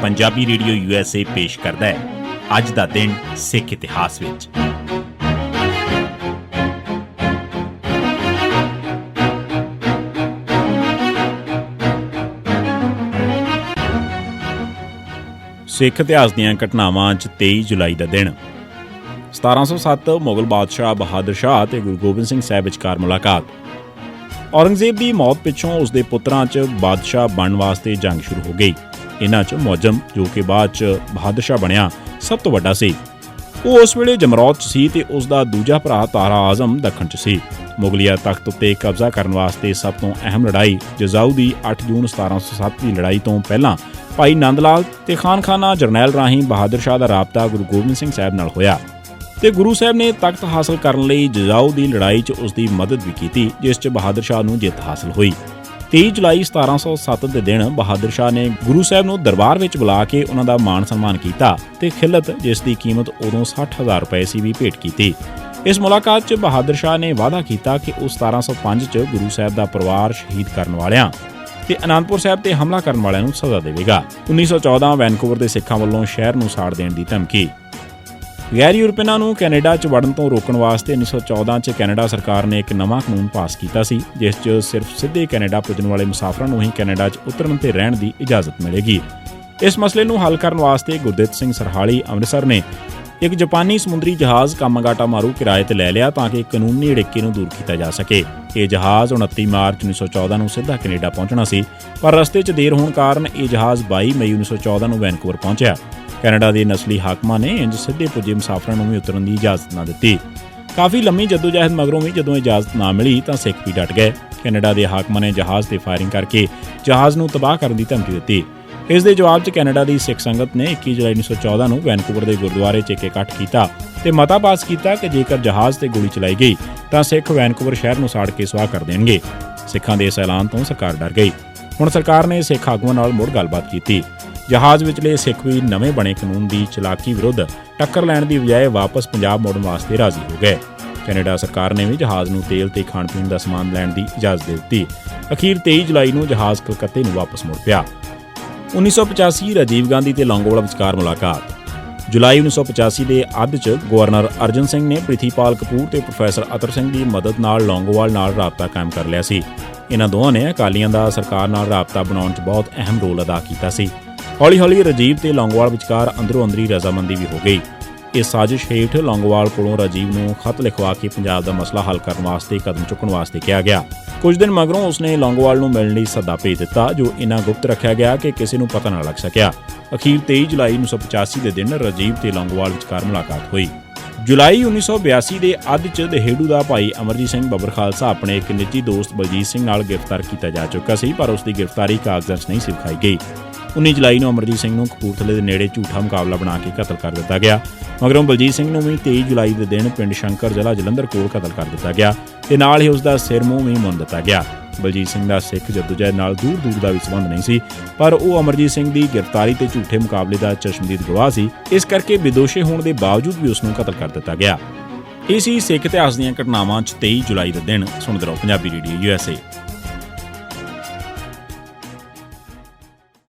Punjabi radio USA ਪੇਸ਼ ਕਰਦਾ ਹੈ ਅੱਜ ਦਾ ਦਿਨ ਸਿੱਖ ਇਤਿਹਾਸ ਵਿੱਚ। ਸਿੱਖ ਇਤਿਹਾਸ ਦੀਆਂ ਘਟਨਾਵਾਂ 'ਚ 23 ਜੁਲਾਈ ਦਾ ਦਿਨ। 1707 ਮੁਗਲ ਬਾਦਸ਼ਾਹ ਬਹਾਦਰ ਸ਼ਾਹ ਅਤੇ ਗੁਰੂ ਗੋਬਿੰਦ ਸਿੰਘ ਸਾਹਿਬ ਵਿਚਕਾਰ ਮੁਲਾਕਾਤ। ਔਰੰਗਜ਼ੇਬ ਦੀ ਮੌਤ ਪਿੱਛੋਂ ਉਸਦੇ ਪੁੱਤਰਾਂ 'ਚ ਬਾਦਸ਼ਾਹ ਬਣਨ ਵਾਸਤੇ ਜੰਗ ਸ਼ੁਰੂ ਹੋ ਗਈ। ਇਹਨਾਂ 'ਚ ਮੁਅੱਜ਼ਮ, ਜੋ ਕਿ ਬਾਅਦ 'ਚ ਬਹਾਦਰ ਸ਼ਾਹ ਬਣਿਆ, ਸਭ ਤੋਂ ਵੱਡਾ ਸੀ। ਉਹ ਉਸ ਵੇਲੇ ਜਮਰੌਦ 'ਚ ਸੀ ਤੇ ਉਸ ਦਾ ਦੂਜਾ ਭਰਾ ਤਾਰਾ ਆਜ਼ਮ ਦੱਖਣ 'ਚ ਸੀ। ਮੁਗਲਿਆ ਤਖਤ ਉੱਤੇ ਕਬਜ਼ਾ ਕਰਨ ਵਾਸਤੇ ਸਭ ਤੋਂ ਅਹਿਮ ਲੜਾਈ ਜਜ਼ਾਊ ਦੀ 8 ਜੂਨ 1707 ਦੀ ਲੜਾਈ ਤੋਂ ਪਹਿਲਾਂ ਭਾਈ ਨੰਦ ਲਾਲ ਤੇ ਖਾਨਖਾਨਾ ਜਰਨੈਲ ਰਾਹੀਂ ਬਹਾਦਰ ਸ਼ਾਹ ਦਾ ਰਾਬਤਾ ਗੁਰੂ ਗੋਬਿੰਦ ਸਿੰਘ ਸਾਹਿਬ ਨਾਲ ਹੋਇਆ ਤੇ ਗੁਰੂ ਸਾਹਿਬ ਨੇ ਤਖਤ ਹਾਸਲ ਕਰਨ ਲਈ ਜਜ਼ਾਊ ਦੀ ਲੜਾਈ 'ਚ ਉਸ ਦੀ ਮਦਦ ਵੀ ਕੀਤੀ, ਜਿਸ 'ਚ ਬਹਾਦਰ ਸ਼ਾਹ ਨੂੰ ਜਿੱਤ ਹਾਸਲ ਹੋਈ। 23 ਜੁਲਾਈ 1707 ਦੇ ਦਿਨ ਬਹਾਦਰ ਸ਼ਾਹ ਨੇ ਗੁਰੂ ਸਾਹਿਬ ਨੂੰ ਦਰਬਾਰ ਵਿੱਚ ਬੁਲਾ ਕੇ ਉਹਨਾਂ ਦਾ ਮਾਣ ਸਨਮਾਨ ਕੀਤਾ ਤੇ ਖਿਲਤ, ਜਿਸ ਦੀ ਕੀਮਤ ਉਦੋਂ 60,000 ਰੁਪਏ ਸੀ, ਵੀ ਭੇਟ ਕੀਤੀ। ਇਸ ਮੁਲਾਕਾਤ 'ਚ ਬਹਾਦਰ ਸ਼ਾਹ ਨੇ ਵਾਅਦਾ ਕੀਤਾ ਕਿ ਉਹ 1705 'ਚ ਗੁਰੂ ਸਾਹਿਬ ਦਾ ਪਰਿਵਾਰ ਸ਼ਹੀਦ ਕਰਨ ਵਾਲਿਆਂ ਤੇ ਅਨੰਦਪੁਰ ਸਾਹਿਬ ਤੇ ਹਮਲਾ ਕਰਨ ਵਾਲਿਆਂ ਨੂੰ ਸਜ਼ਾ ਦੇਵੇਗਾ। 1914 ਵੈਨਕੂਵਰ ਦੇ ਸਿੱਖਾਂ ਵੱਲੋਂ ਸ਼ਹਿਰ ਨੂੰ ਸਾੜ ਦੇਣ ਦੀ ਧਮਕੀ। ਗੈਰ ਯੂਰਪੀਨਾਂ ਨੂੰ ਕੈਨੇਡਾ 'ਚ ਵੜਨ ਤੋਂ ਰੋਕਣ ਵਾਸਤੇ 1914 'ਚ ਕੈਨੇਡਾ ਸਰਕਾਰ ਨੇ ਇੱਕ ਨਵਾਂ ਕਾਨੂੰਨ ਪਾਸ ਕੀਤਾ ਸੀ, ਜਿਸ 'ਚ ਸਿਰਫ ਸਿੱਧੇ ਕੈਨੇਡਾ ਪੁੱਜਣ ਵਾਲੇ ਮੁਸਾਫਰਾਂ ਨੂੰ ਹੀ ਕੈਨੇਡਾ 'ਚ ਉਤਰਨ ਤੇ ਰਹਿਣ ਦੀ ਇਜਾਜ਼ਤ ਮਿਲੇਗੀ। ਇਸ ਮਸਲੇ ਨੂੰ ਹੱਲ ਕਰਨ ਵਾਸਤੇ ਗੁਰਦਿੱਤ ਸਿੰਘ ਸਰਹਾਲੀ ਅੰਮ੍ਰਿਤਸਰ ਨੇ ਇੱਕ ਜਾਪਾਨੀ ਸਮੁੰਦਰੀ ਜਹਾਜ਼ ਕਾਮਾਗਾਟਾ ਮਾਰੂ ਕਿਰਾਏ ਤੇ ਲੈ ਲਿਆ ਤਾਂ ਕਿ ਕਾਨੂੰਨੀ ਅੜਿੱਕੇ ਨੂੰ ਦੂਰ ਕੀਤਾ ਜਾ ਸਕੇ। ਇਹ ਜਹਾਜ਼ 29 ਮਾਰਚ 1914 ਨੂੰ ਸਿੱਧਾ ਕੈਨੇਡਾ ਪਹੁੰਚਣਾ ਸੀ, ਪਰ ਰਸਤੇ 'ਚ ਦੇਰ ਹੋਣ ਕਾਰਨ ਇਹ ਜਹਾਜ਼ 22 ਮਈ 1914 ਨੂੰ ਵੈਨਕੂਵਰ ਪਹੁੰਚਿਆ। ਕੈਨੇਡਾ ਦੇ ਨਸਲੀ ਹਾਕਮਾਂ ਨੇ ਇੰਜ ਸਿੱਧੇ ਪੁੱਜੇ ਮੁਸਾਫਰਾਂ ਨੂੰ ਵੀ ਉਤਰਨ ਦੀ ਇਜਾਜ਼ਤ ਨਾ ਦਿੱਤੀ। ਕਾਫੀ ਲੰਮੀ ਜੱਦੋਜਹਿਦ ਮਗਰੋਂ ਵੀ ਜਦੋਂ ਇਜਾਜ਼ਤ ਨਾ ਮਿਲੀ ਤਾਂ ਸਿੱਖ ਵੀ ਡਟ ਗਏ। ਕੈਨੇਡਾ ਦੇ ਹਾਕਮਾਂ ਨੇ ਜਹਾਜ਼ ਤੇ ਫਾਇਰਿੰਗ ਕਰਕੇ ਜਹਾਜ਼ ਨੂੰ ਤਬਾਹ ਕਰਨ ਦੀ ਧਮਕੀ ਦਿੱਤੀ। ਇਸ ਦੇ ਜਵਾਬ 'ਚ ਕੈਨੇਡਾ ਦੀ ਸਿੱਖ ਸੰਗਤ ਨੇ 21 ਜੁਲਾਈ 1914 ਨੂੰ ਵੈਨਕੂਵਰ ਦੇ ਗੁਰਦੁਆਰੇ 'ਚ ਇੱਕ ਇਕੱਠ ਕੀਤਾ ਤੇ ਮਤਾ ਪਾਸ ਕੀਤਾ ਕਿ ਜੇਕਰ ਜਹਾਜ਼ ਤੇ ਗੋਲੀ ਚਲਾਈ ਗਈ ਤਾਂ ਸਿੱਖ ਵੈਨਕੂਵਰ ਸ਼ਹਿਰ ਨੂੰ ਸਾੜ ਕੇ ਸੁਆਹ ਕਰ ਦੇਣਗੇ। ਸਿੱਖਾਂ ਦੇ ਇਸ ਐਲਾਨ ਤੋਂ ਸਰਕਾਰ ਡਰ ਗਈ। ਹੁਣ ਸਰਕਾਰ ਨੇ ਸਿੱਖ ਆਗੂਆਂ ਨਾਲ ਮੁੜ ਗੱਲਬਾਤ ਕੀਤੀ। ਜਹਾਜ਼ ਵਿਚਲੇ ਸਿੱਖ ਵੀ ਨਵੇਂ ਬਣੇ ਕਾਨੂੰਨ ਦੀ ਚਲਾਕੀ ਵਿਰੁੱਧ ਟੱਕਰ ਲੈਣ ਦੀ ਬਜਾਏ ਵਾਪਸ ਪੰਜਾਬ ਮੁੜਨ ਵਾਸਤੇ ਰਾਜ਼ੀ ਹੋ ਗਏ। ਕੈਨੇਡਾ ਸਰਕਾਰ ਨੇ ਵੀ ਜਹਾਜ਼ ਨੂੰ ਤੇਲ ਤੇ ਖਾਣ ਪੀਣ ਦਾ ਸਮਾਨ ਲੈਣ ਦੀ ਇਜਾਜ਼ਤ ਦੇ ਦਿੱਤੀ। ਅਖੀਰ 23 ਜੁਲਾਈ ਨੂੰ ਜਹਾਜ਼ ਕਲਕੱਤੇ ਨੂੰ ਵਾਪਸ ਮੁੜ ਪਿਆ। 1985 ਰਾਜੀਵ ਗਾਂਧੀ ਤੇ ਲੌਂਗੋਵਾਲ ਵਿਚਕਾਰ ਮੁਲਾਕਾਤ। ਜੁਲਾਈ 1985 ਦੇ ਅੱਧ 'ਚ ਗਵਰਨਰ ਅਰਜਨ ਸਿੰਘ ਨੇ ਪ੍ਰਿਥੀਪਾਲ ਕਪੂਰ ਤੇ ਪ੍ਰੋਫੈਸਰ ਅਤਰ ਸਿੰਘ ਦੀ ਮਦਦ ਨਾਲ ਲੌਂਗੋਵਾਲ ਨਾਲ ਰਾਬਤਾ ਕਾਇਮ ਕਰ ਲਿਆ ਸੀ। ਇਹਨਾਂ ਦੋਵਾਂ ਨੇ ਅਕਾਲੀਆਂ ਦਾ ਸਰਕਾਰ ਨਾਲ ਰਾਬਤਾ ਬਣਾਉਣ 'ਚ ਬਹੁਤ ਅਹਿਮ ਰੋਲ ਅਦਾ ਕੀਤਾ ਸੀ। ਹੌਲੀ-ਹੌਲੀ ਰਾਜੀਵ ਤੇ ਲੌਂਗੋਵਾਲ ਵਿਚਕਾਰ ਅੰਦਰੋਂ ਅੰਦਰੀ ਰਜ਼ਾਮੰਦੀ ਵੀ ਹੋ ਗਈ। ਇਸ ਸਾਜ਼ਿਸ਼ ਹੇਠ ਲੌਂਗੋਵਾਲ ਕੋਲੋਂ ਰਾਜੀਵ ਨੂੰ ਖਤ ਲਿਖਵਾ ਕੇ ਪੰਜਾਬ ਦਾ ਮਸਲਾ ਹੱਲ ਕਰਨ ਵਾਸਤੇ ਕਦਮ ਚੁੱਕਣ ਵਾਸਤੇ ਕਿਹਾ ਗਿਆ। ਕੁਝ ਦਿਨ ਮਗਰੋਂ ਉਸਨੇ ਲੌਂਗੋਵਾਲ ਨੂੰ ਮਿਲਣ ਲਈ ਸੱਦਾ ਭੇਜ ਦਿੱਤਾ, ਜੋ ਇੰਨਾ ਗੁਪਤ ਰੱਖਿਆ ਗਿਆ ਕਿ ਕਿਸੇ ਨੂੰ ਪਤਾ ਨਾ ਲੱਗ ਸਕਿਆ। ਅਖੀਰ 23 ਜੁਲਾਈ 1985 ਦੇ ਦਿਨ ਰਾਜੀਵ ਤੇ ਲੌਂਗੋਵਾਲ ਵਿਚਕਾਰ ਮੁਲਾਕਾਤ ਹੋਈ। ਜੁਲਾਈ 1982 ਦੇ ਅੱਧ 'ਚ ਦਹੇੜੂ ਦਾ ਭਾਈ ਅਮਰਜੀਤ ਸਿੰਘ ਬੱਬਰ ਖਾਲਸਾ ਆਪਣੇ ਇੱਕ ਨਿੱਜੀ ਦੋਸਤ ਬਲਜੀਤ ਸਿੰਘ ਨਾਲ ਗ੍ਰਿਫਤਾਰ ਕੀਤਾ ਜਾ ਚੁੱਕਾ ਸੀ, ਪਰ ਉਸ ਦੀ ਗ੍ਰਿਫਤਾਰੀ ਕਾਗਜ਼ਾਂ 'ਚ ਨਹੀਂ ਸੀ ਵਿਖਾਈ ਗਈ। 19 ਜੁਲਾਈ ਨੂੰ ਅਮਰਜੀਤ ਸਿੰਘ ਨੂੰ ਕਪੂਰਥਲੇ ਦੇ ਨੇੜੇ ਝੂਠਾ ਮੁਕਾਬਲਾ ਬਣਾ ਕੇ ਕਤਲ ਕਰ ਦਿੱਤਾ ਗਿਆ। ਮਗਰੋਂ ਬਲਜੀਤ ਸਿੰਘ ਨੂੰ ਵੀ 23 ਜੁਲਾਈ ਦੇ ਦਿਨ ਪਿੰਡ ਸ਼ੰਕਰ, ਜ਼ਿਲ੍ਹਾ ਜਲੰਧਰ ਕੋਲ ਕਤਲ ਕਰ ਦਿੱਤਾ ਗਿਆ ਤੇ ਨਾਲ ਹੀ ਉਸ ਦਾ ਸਿਰ ਮੂੰਹ ਵੀ ਮੁੰਨ ਦਿੱਤਾ ਗਿਆ। ਬਲਜੀਤ ਸਿੰਘ ਦਾ ਸਿੱਖ ਜੱਦੋਜਹਿਦ ਨਾਲ ਦੂਰ-ਦੂਰ ਦਾ ਵੀ ਸੰਬੰਧ ਨਹੀਂ ਸੀ, ਪਰ ਉਹ ਅਮਰਜੀਤ ਸਿੰਘ ਦੀ ਗ੍ਰਿਫਤਾਰੀ ਤੇ ਝੂਠੇ ਮੁਕਾਬਲੇ ਦਾ ਚਸ਼ਮਦੀਦ ਗਵਾਹ ਸੀ। ਇਸ ਕਰਕੇ ਬੇਦੋਸ਼ੇ ਹੋਣ ਦੇ ਬਾਵਜੂਦ ਵੀ ਉਸ ਨੂੰ ਕਤਲ ਕਰ ਦਿੱਤਾ ਗਿਆ। ਇਹ ਸੀ ਸਿੱਖ ਇਤਿਹਾਸ ਦੀਆਂ ਘਟਨਾਵਾਂ 'ਚ 23 ਜੁਲਾਈ ਦਾ ਦਿਨ। ਸੁਣਦੇ ਰਹੋ ਪੰਜਾਬੀ ਰੇਡੀਓ USA।